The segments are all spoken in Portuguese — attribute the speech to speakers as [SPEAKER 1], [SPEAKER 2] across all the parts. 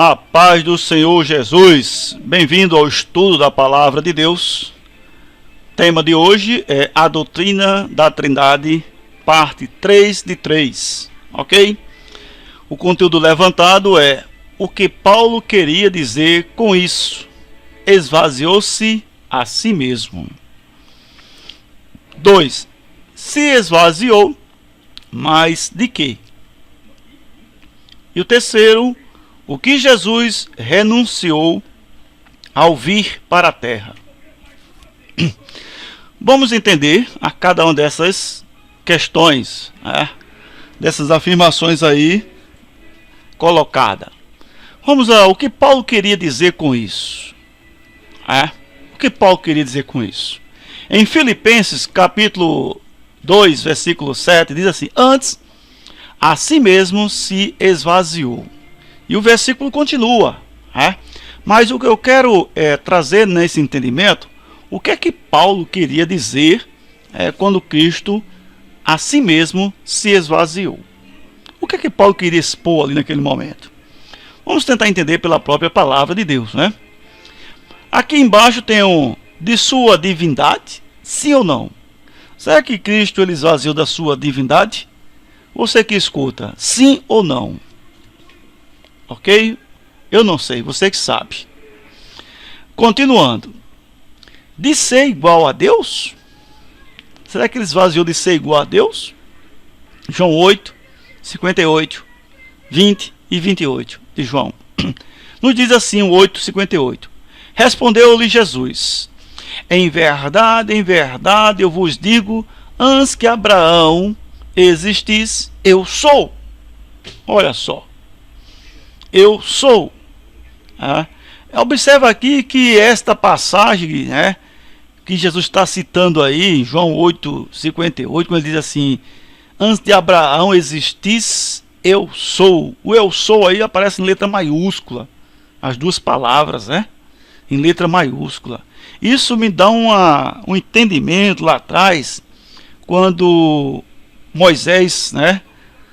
[SPEAKER 1] A paz do Senhor Jesus. Bem-vindo ao estudo da Palavra de Deus. O tema de hoje é a doutrina da Trindade, parte 3 de 3, ok? O conteúdo levantado é o que Paulo queria dizer com isso. Esvaziou-se a si mesmo. 2. Se esvaziou, mas de quê? E o terceiro, o que Jesus renunciou ao vir para a terra. Vamos entender a cada uma dessas questões, dessas afirmações aí colocadas. Vamos lá, o que Paulo queria dizer com isso? O que Paulo queria dizer com isso? Em Filipenses capítulo 2, versículo 7, diz assim: antes, a si mesmo se esvaziou. E o versículo continua, mas o que eu quero trazer nesse entendimento, o que é que Paulo queria dizer quando Cristo a si mesmo se esvaziou? O que é que Paulo queria expor ali naquele momento? Vamos tentar entender pela própria palavra de Deus, Aqui embaixo tem de sua divindade, sim ou não? Será que Cristo ele esvaziou da sua divindade? Você que escuta, sim ou não? Ok? Eu não sei, você que sabe. Continuando. De ser igual a Deus? Será que ele esvaziou de ser igual a Deus? João 8, 58, 20 e 28 de João. Nos diz assim o 8, 58. Respondeu-lhe Jesus: em verdade, eu vos digo, antes que Abraão existisse, eu sou. Olha só. Eu sou. Observa aqui que esta passagem, que Jesus está citando aí, em João 8, 58, quando ele diz assim: antes de Abraão existisse, eu sou. O eu sou aí aparece em letra maiúscula. As duas palavras, em letra maiúscula. Isso me dá um entendimento lá atrás, quando Moisés,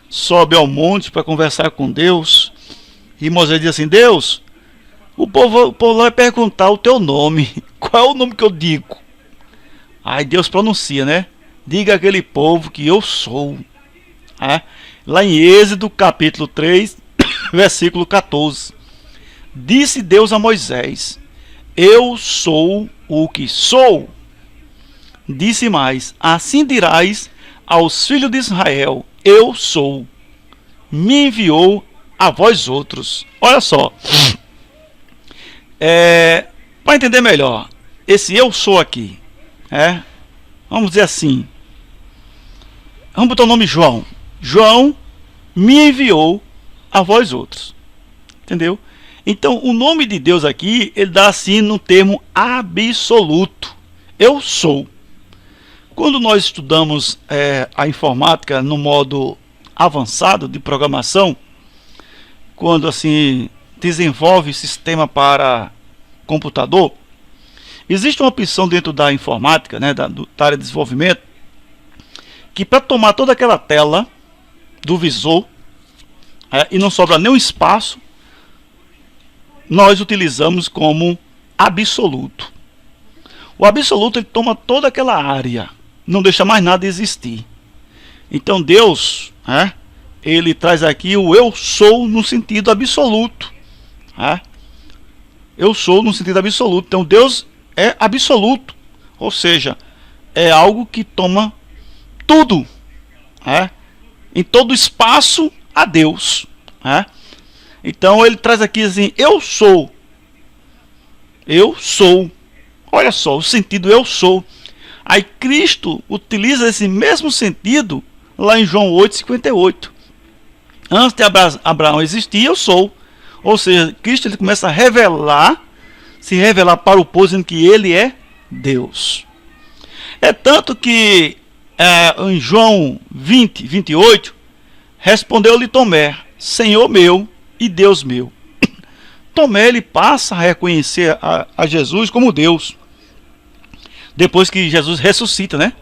[SPEAKER 1] sobe ao monte para conversar com Deus. E Moisés diz assim: Deus, o povo vai perguntar o teu nome. Qual é o nome que eu digo? Aí Deus pronuncia, diga àquele povo que eu sou. Lá em Êxodo capítulo 3, versículo 14. Disse Deus a Moisés: eu sou o que sou. Disse mais: assim dirás aos filhos de Israel: eu sou. Me enviou a vós outros. Olha só. Para entender melhor, esse eu sou aqui, vamos dizer assim. Vamos botar o nome João. João me enviou a vós outros. Entendeu? Então, o nome de Deus aqui, ele dá assim no termo absoluto. Eu sou. Quando nós estudamos a informática no modo avançado de programação, quando assim desenvolve sistema para computador, existe uma opção dentro da informática, da área de desenvolvimento, que para tomar toda aquela tela do visor e não sobra nenhum espaço, nós utilizamos como absoluto. O absoluto ele toma toda aquela área, não deixa mais nada existir. Então Deus, ele traz aqui o eu sou no sentido absoluto. Eu sou no sentido absoluto. Então Deus é absoluto, ou seja, é algo que toma tudo, em todo espaço a Deus. Então ele traz aqui assim: eu sou. Eu sou. Olha só, o sentido eu sou. Aí Cristo utiliza esse mesmo sentido lá em João 8, 58. Antes de Abraão existir, eu sou. Ou seja, Cristo ele começa a se revelar para o povo, dizendo que ele é Deus. É tanto que em João 20, 28, respondeu-lhe Tomé: Senhor meu e Deus meu. Tomé ele passa a reconhecer a Jesus como Deus, depois que Jesus ressuscita,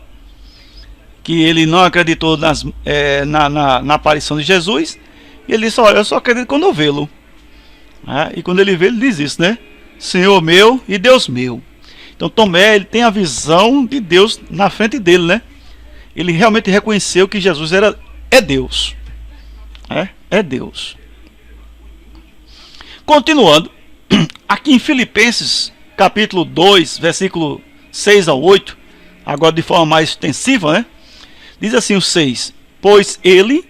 [SPEAKER 1] que ele não acreditou na aparição de Jesus, e ele disse: olha, eu só acredito quando eu vê-lo. né? E quando ele vê, ele diz isso, né? Senhor meu e Deus meu. Então Tomé, ele tem a visão de Deus na frente dele, né? Ele realmente reconheceu que Jesus é Deus. É Deus. Continuando, aqui em Filipenses, capítulo 2, versículo 6 ao 8, agora de forma mais extensiva, né? Diz assim o 6: Pois ele,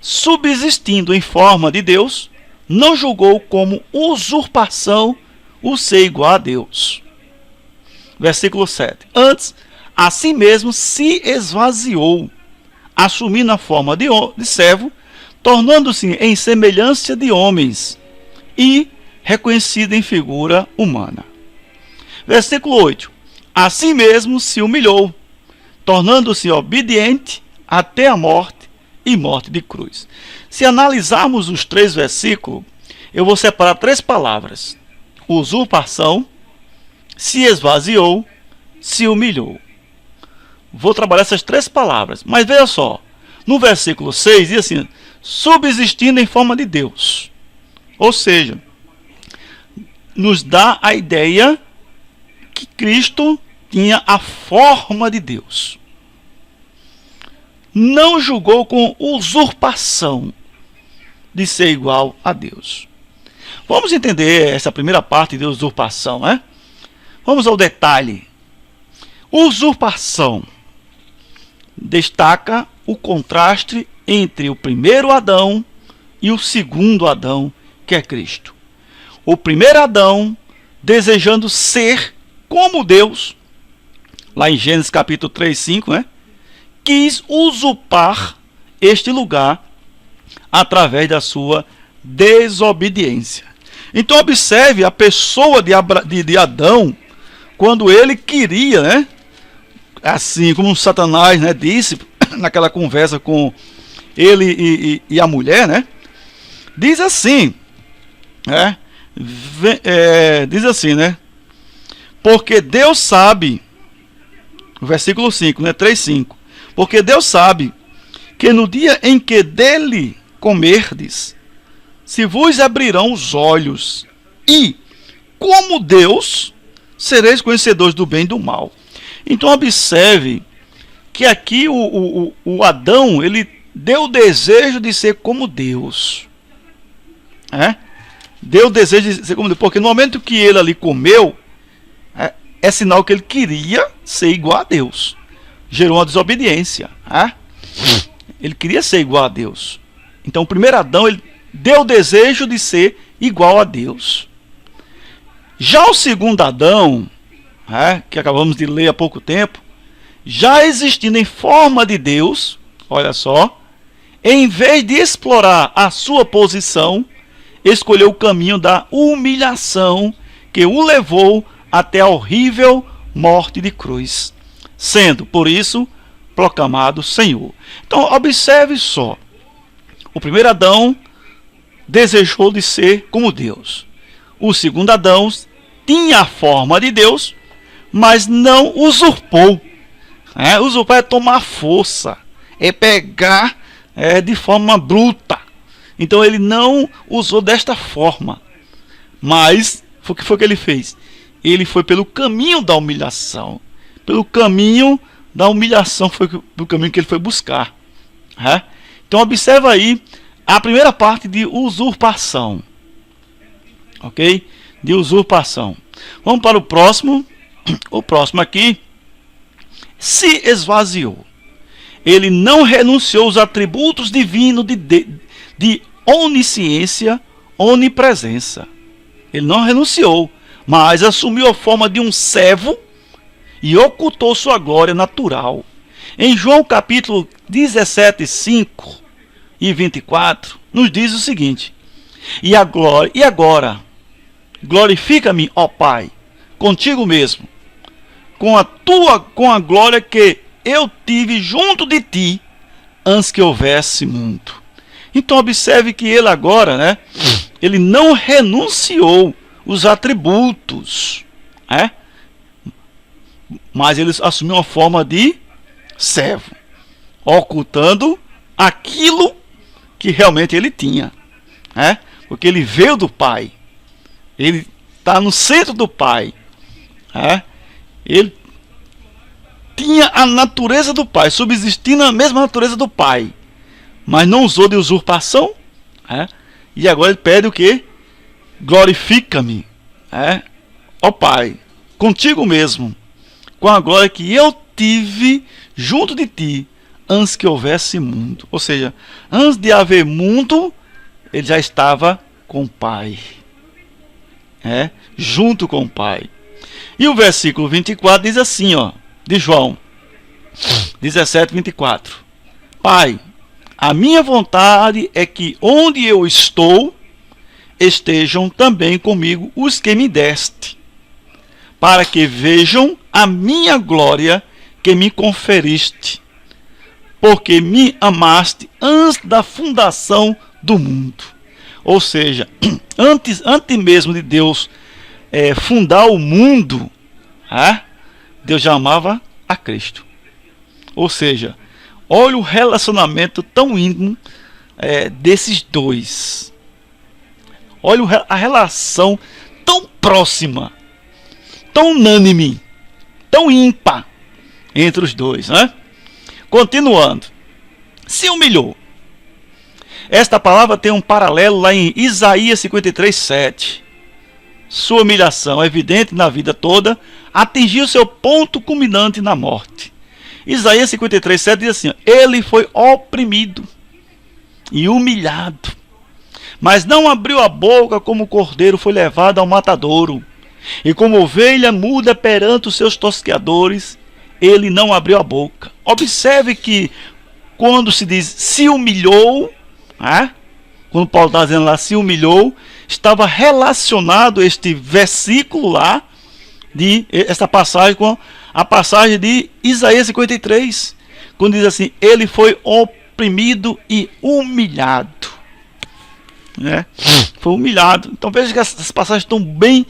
[SPEAKER 1] subsistindo em forma de Deus, não julgou como usurpação o ser igual a Deus. Versículo 7: Antes, a si mesmo se esvaziou, assumindo a forma de servo, tornando-se em semelhança de homens e reconhecido em figura humana. Versículo 8: A si mesmo se humilhou, tornando-se obediente até a morte e morte de cruz. Se analisarmos os 3 versículos, eu vou separar 3 palavras: usurpação, se esvaziou, se humilhou. Vou trabalhar essas 3 palavras, mas veja só, no versículo 6 diz assim: subsistindo em forma de Deus. Ou seja, nos dá a ideia que Cristo tinha a forma de Deus. Não julgou com usurpação de ser igual a Deus. Vamos entender essa primeira parte de usurpação, né? Vamos ao detalhe. Usurpação destaca o contraste entre o primeiro Adão e o segundo Adão, que é Cristo. O primeiro Adão, desejando ser como Deus, lá em Gênesis capítulo 3, 5, né? Quis usurpar este lugar através da sua desobediência. Então observe a pessoa de Adão, quando ele queria, né? Assim como Satanás, né, disse naquela conversa com ele e a mulher, né? Diz assim, né? Diz assim, né? Porque Deus sabe, versículo 5, né? 3:5. Porque Deus sabe que no dia em que dele comerdes, se vos abrirão os olhos, e, como Deus, sereis conhecedores do bem e do mal. Então observe que aqui o Adão, ele deu o desejo de ser como Deus. Deu o desejo de ser como Deus, porque no momento que ele ali comeu, é sinal que ele queria ser igual a Deus. Gerou uma desobediência. Ele queria ser igual a Deus. Então o primeiro Adão, ele deu o desejo de ser igual a Deus. Já o segundo Adão, que acabamos de ler há pouco tempo, já existindo em forma de Deus, olha só, em vez de explorar a sua posição, escolheu o caminho da humilhação que o levou até a horrível morte de cruz, sendo, por isso, proclamado Senhor. Então, observe só. O primeiro Adão desejou de ser como Deus. O segundo Adão tinha a forma de Deus, mas não usurpou. Usurpar é tomar força, é pegar de forma bruta. Então ele não usou desta forma. Mas o que foi que ele fez? Ele foi pelo caminho da humilhação. Pelo caminho da humilhação foi o caminho que ele foi buscar. Então observa aí a primeira parte de usurpação. Ok? De usurpação. Vamos para o próximo. O próximo aqui. Se esvaziou. Ele não renunciou aos atributos divinos de onisciência, onipresença. Ele não renunciou, mas assumiu a forma de um servo e ocultou sua glória natural. Em João capítulo 17, 5 e 24, nos diz o seguinte: E agora, glorifica-me, ó Pai, contigo mesmo, com a glória que eu tive junto de ti, antes que houvesse mundo. Então observe que ele agora, ele não renunciou os atributos, mas ele assumiu uma forma de servo, ocultando aquilo que realmente ele tinha, porque ele veio do Pai, Ele está no centro do Pai. Ele tinha a natureza do Pai, subsistindo a mesma natureza do Pai, mas não usou de usurpação. E agora ele pede o quê? Glorifica-me, ó Pai, contigo mesmo, com a glória que eu tive junto de ti, antes que houvesse mundo. Ou seja, antes de haver mundo, ele já estava com o Pai, junto com o Pai. E o versículo 24 diz assim, de João 17, 24: Pai, a minha vontade é que onde eu estou, estejam também comigo os que me deste, para que vejam a minha glória que me conferiste, porque me amaste antes da fundação do mundo. Ou seja, antes mesmo de Deus fundar o mundo, Deus já amava a Cristo. Ou seja, olha o relacionamento tão íntimo desses dois. Olha a relação tão próxima, tão unânime, tão ímpar entre os dois, Continuando, se humilhou. Esta palavra tem um paralelo lá em Isaías 53, 7. Sua humilhação, evidente na vida toda, atingiu seu ponto culminante na morte. Isaías 53, 7 diz assim: ele foi oprimido e humilhado, mas não abriu a boca, como o cordeiro foi levado ao matadouro, e como ovelha muda perante os seus tosqueadores, ele não abriu a boca. Observe que quando se diz se humilhou, quando Paulo está dizendo lá se humilhou, estava relacionado este versículo lá, esta passagem, com a passagem de Isaías 53, quando diz assim: ele foi oprimido e humilhado. Foi humilhado. Então veja que essas passagens estão bem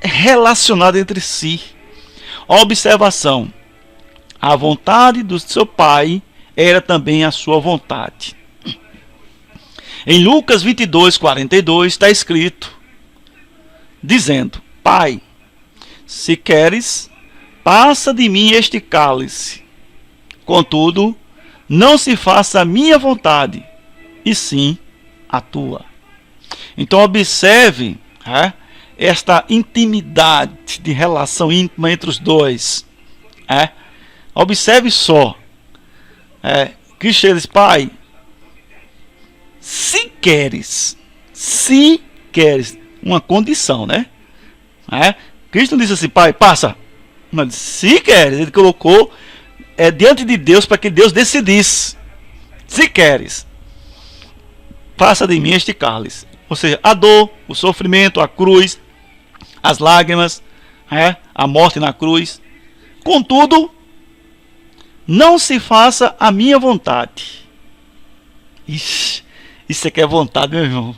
[SPEAKER 1] relacionadas entre si. Observação: a vontade do seu Pai era também a sua vontade. Em Lucas 22, 42 está escrito, dizendo: Pai, se queres, passa de mim este cálice, contudo, não se faça a minha vontade, e sim a tua. Então observe esta intimidade de relação íntima entre os dois. Observe só. Cristo diz: Pai, se queres, uma condição, Cristo não disse assim: Pai, passa. Mas se queres, ele colocou diante de Deus para que Deus decidisse. Se queres, passa de mim este cálice. Ou seja, a dor, o sofrimento, a cruz, as lágrimas, a morte na cruz. Contudo, não se faça a minha vontade. Ixi, isso aqui é vontade, meu irmão.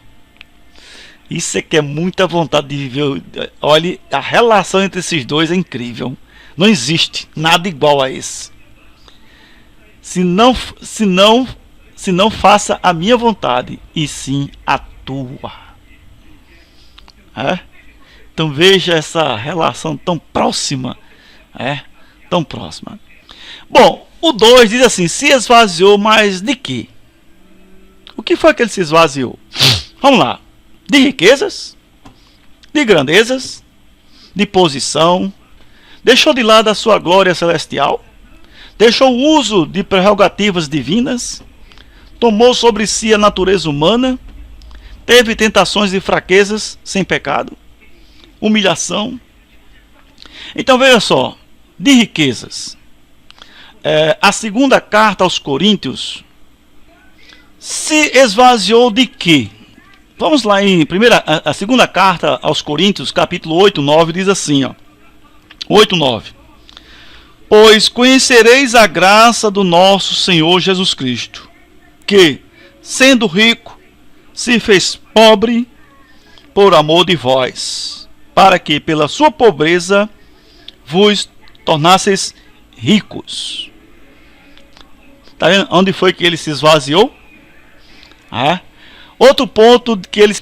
[SPEAKER 1] Isso aqui é muita vontade de viver. Olha, a relação entre esses dois é incrível. Não existe nada igual a esse. Se não faça a minha vontade, e sim a tua. Então veja essa relação tão próxima. Tão próxima. Bom, o 2 diz assim: se esvaziou, mas de quê? O que foi que ele se esvaziou? Vamos lá. De riquezas, de grandezas, de posição, deixou de lado a sua glória celestial, deixou o uso de prerrogativas divinas, tomou sobre si a natureza humana, teve tentações e fraquezas sem pecado, humilhação. Então veja só, de riquezas, a segunda carta aos Coríntios se esvaziou de quê? Vamos lá em a segunda carta aos Coríntios, capítulo 8, 9, diz assim, 8, 9. Pois conhecereis a graça do nosso Senhor Jesus Cristo, que, sendo rico, se fez pobre por amor de vós, para que pela sua pobreza vos tornasseis ricos. Está vendo onde foi que ele se esvaziou? Outro ponto que ele...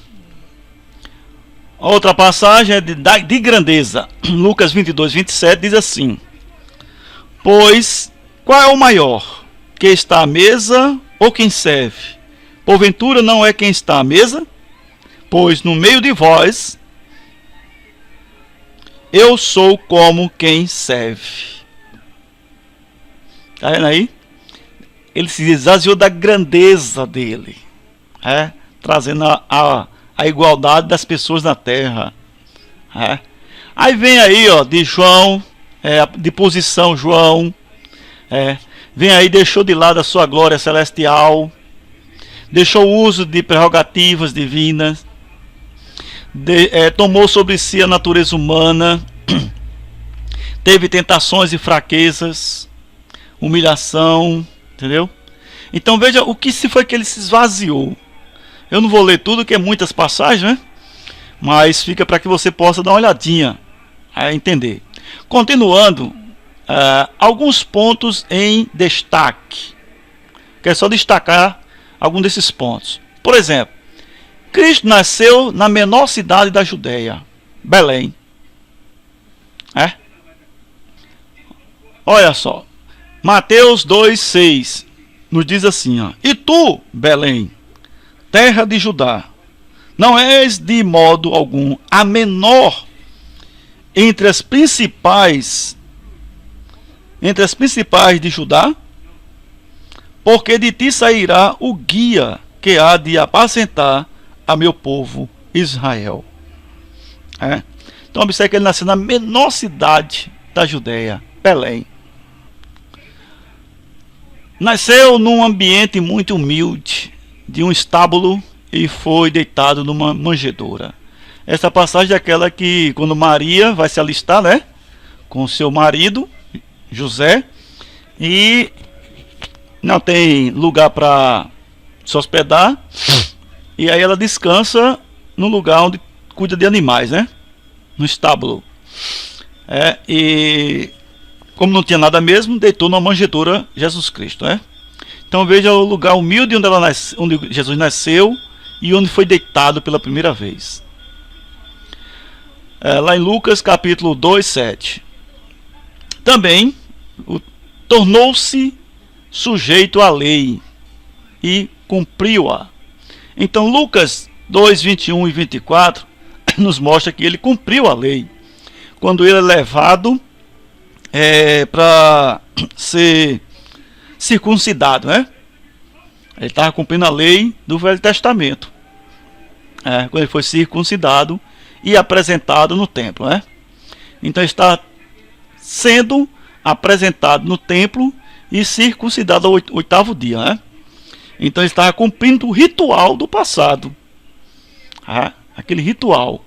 [SPEAKER 1] A outra passagem é de grandeza. Lucas 22, 27 diz assim: pois qual é o maior, que está à mesa ou quem serve? Porventura não é quem está à mesa? Pois no meio de vós eu sou como quem serve. Está vendo aí? Ele se esvaziou da grandeza dele, trazendo a igualdade das pessoas na terra. Aí vem aí, ó, de João, de posição João, vem aí, deixou de lado a sua glória celestial, deixou o uso de prerrogativas divinas, tomou sobre si a natureza humana, teve tentações e fraquezas, humilhação, entendeu? Então veja o que foi que ele se esvaziou. Eu não vou ler tudo, que é muitas passagens, né? Mas fica para que você possa dar uma olhadinha a entender. Continuando, alguns pontos em destaque. Quero só destacar algum desses pontos. Por exemplo, Cristo nasceu na menor cidade da Judéia, Belém. Olha só, Mateus 2,6 nos diz assim, ó: e tu, Belém, terra de Judá, não és de modo algum a menor entre as principais de Judá, porque de ti sairá o guia que há de apacentar a meu povo Israel. Então observe que ele nasceu na menor cidade da Judéia, Belém. Nasceu num ambiente muito humilde, de um estábulo, e foi deitado numa manjedoura. Essa passagem é aquela que, quando Maria vai se alistar, né, com seu marido, José, e não tem lugar para se hospedar, e aí ela descansa no lugar onde cuida de animais, né, no estábulo. E como não tinha nada mesmo, deitou na manjedoura Jesus Cristo, Então veja o lugar humilde onde Jesus nasceu e onde foi deitado pela primeira vez. Lá em Lucas capítulo 2, 7. Também tornou-se sujeito à lei e cumpriu-a. Então Lucas 2, 21 e 24 nos mostra que ele cumpriu a lei quando ele é levado para ser circuncidado, né? Ele estava cumprindo a lei do Velho Testamento, quando ele foi circuncidado e apresentado no templo, né? Então ele está sendo apresentado no templo e circuncidado ao oitavo dia, né? Então ele estava cumprindo o ritual do passado, aquele ritual,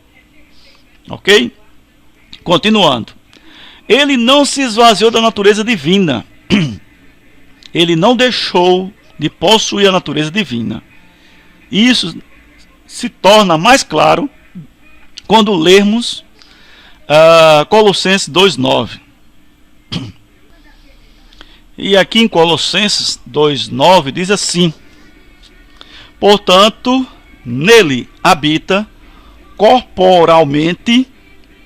[SPEAKER 1] ok? Continuando, ele não se esvaziou da natureza divina. Ele não deixou de possuir a natureza divina. Isso se torna mais claro quando lermos Colossenses 2,9. E aqui em Colossenses 2,9 diz assim: portanto, nele habita corporalmente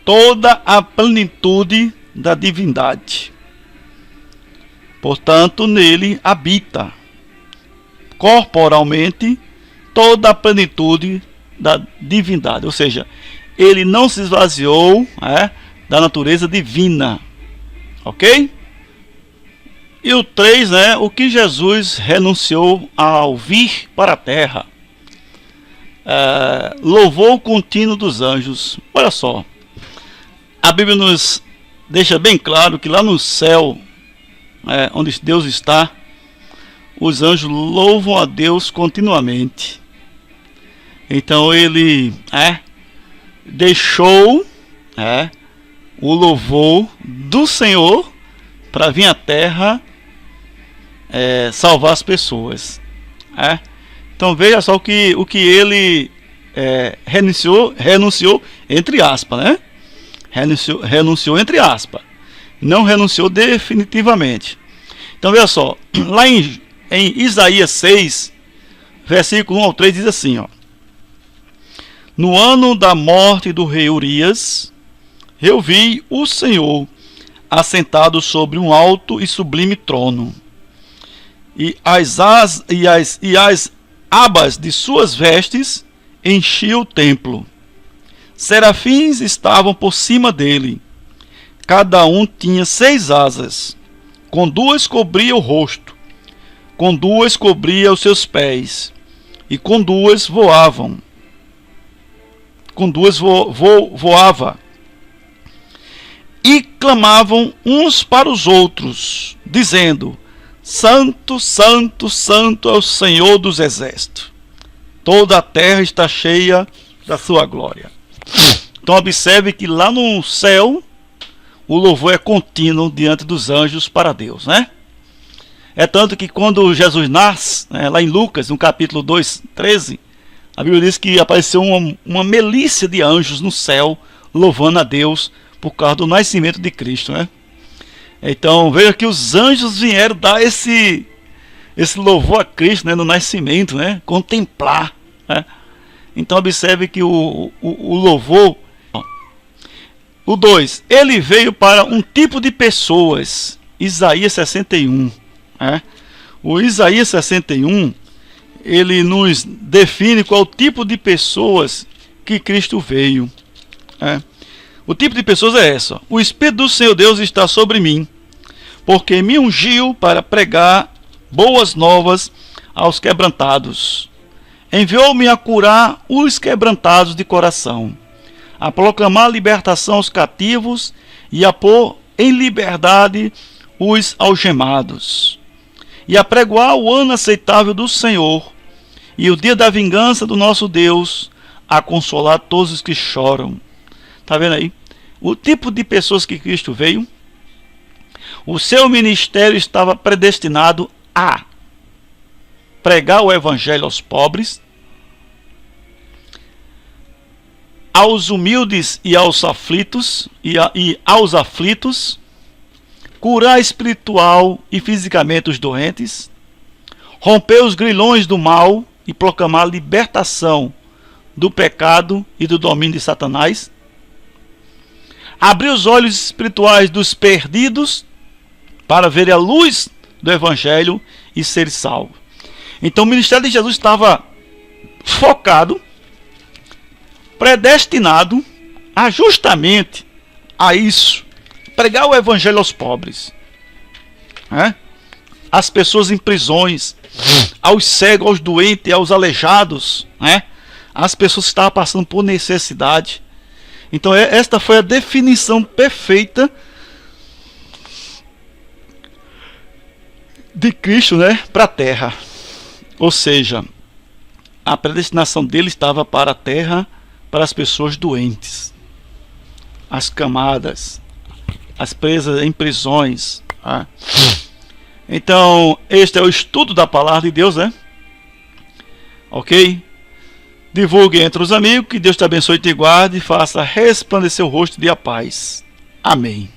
[SPEAKER 1] toda a plenitude da divindade. Portanto, nele habita corporalmente toda a plenitude da divindade. Ou seja, ele não se esvaziou da natureza divina. Ok? E o 3, o que Jesus renunciou ao vir para a terra. Louvor contínuo dos anjos. Olha só, a Bíblia nos deixa bem claro que lá no céu, onde Deus está, os anjos louvam a Deus continuamente. Então ele deixou o louvor do Senhor para vir à terra salvar as pessoas. Então veja só o que ele renunciou entre aspas, né? Renunciou entre aspas, não renunciou definitivamente. Então veja só, lá em Isaías 6, versículo 1 ao 3 diz assim, ó: No ano da morte do rei Urias, eu vi o Senhor assentado sobre um alto e sublime trono, e as abas de suas vestes enchiam o templo. Serafins estavam por cima dele. Cada um tinha 6 asas. Com 2 cobria o rosto, com 2 cobria os seus pés, e com 2 voavam. Com 2 voava. E clamavam uns para os outros, dizendo: Santo, Santo, Santo é o Senhor dos Exércitos. Toda a terra está cheia da sua glória. Então observe que lá no céu o louvor é contínuo diante dos anjos para Deus, né? É tanto que quando Jesus nasce, né, lá em Lucas, no capítulo 2, 13, a Bíblia diz que apareceu uma milícia de anjos no céu louvando a Deus por causa do nascimento de Cristo, né? Então veja que os anjos vieram dar esse louvor a Cristo, né, no nascimento, né? Contemplar, né? Então observe que o louvor. O 2, ele veio para um tipo de pessoas, Isaías 61. Né? O Isaías 61, ele nos define qual o tipo de pessoas que Cristo veio. Né? O tipo de pessoas é essa: o Espírito do Senhor Deus está sobre mim, porque me ungiu para pregar boas novas aos quebrantados. Enviou-me a curar os quebrantados de coração, a proclamar libertação aos cativos e a pôr em liberdade os algemados, e a pregoar o ano aceitável do Senhor e o dia da vingança do nosso Deus, a consolar todos os que choram. Está vendo aí? O tipo de pessoas que Cristo veio. O seu ministério estava predestinado a pregar o evangelho aos pobres, aos humildes e aos aflitos, curar espiritual e fisicamente os doentes, romper os grilhões do mal e proclamar libertação do pecado e do domínio de Satanás, abrir os olhos espirituais dos perdidos para ver a luz do evangelho e ser salvo. Então o ministério de Jesus estava focado, predestinado a justamente a isso, pregar o evangelho aos pobres, né? Às pessoas em prisões, aos cegos, aos doentes, aos aleijados, né? Às pessoas que estavam passando por necessidade. Então esta foi a definição perfeita de Cristo, né, para a terra. Ou seja, a predestinação dele estava para a terra, para as pessoas doentes, as camadas, as presas em prisões. Tá? Então, este é o estudo da palavra de Deus, né? Ok? Divulgue entre os amigos, que Deus te abençoe e te guarde, e faça resplandecer o rosto de a paz. Amém.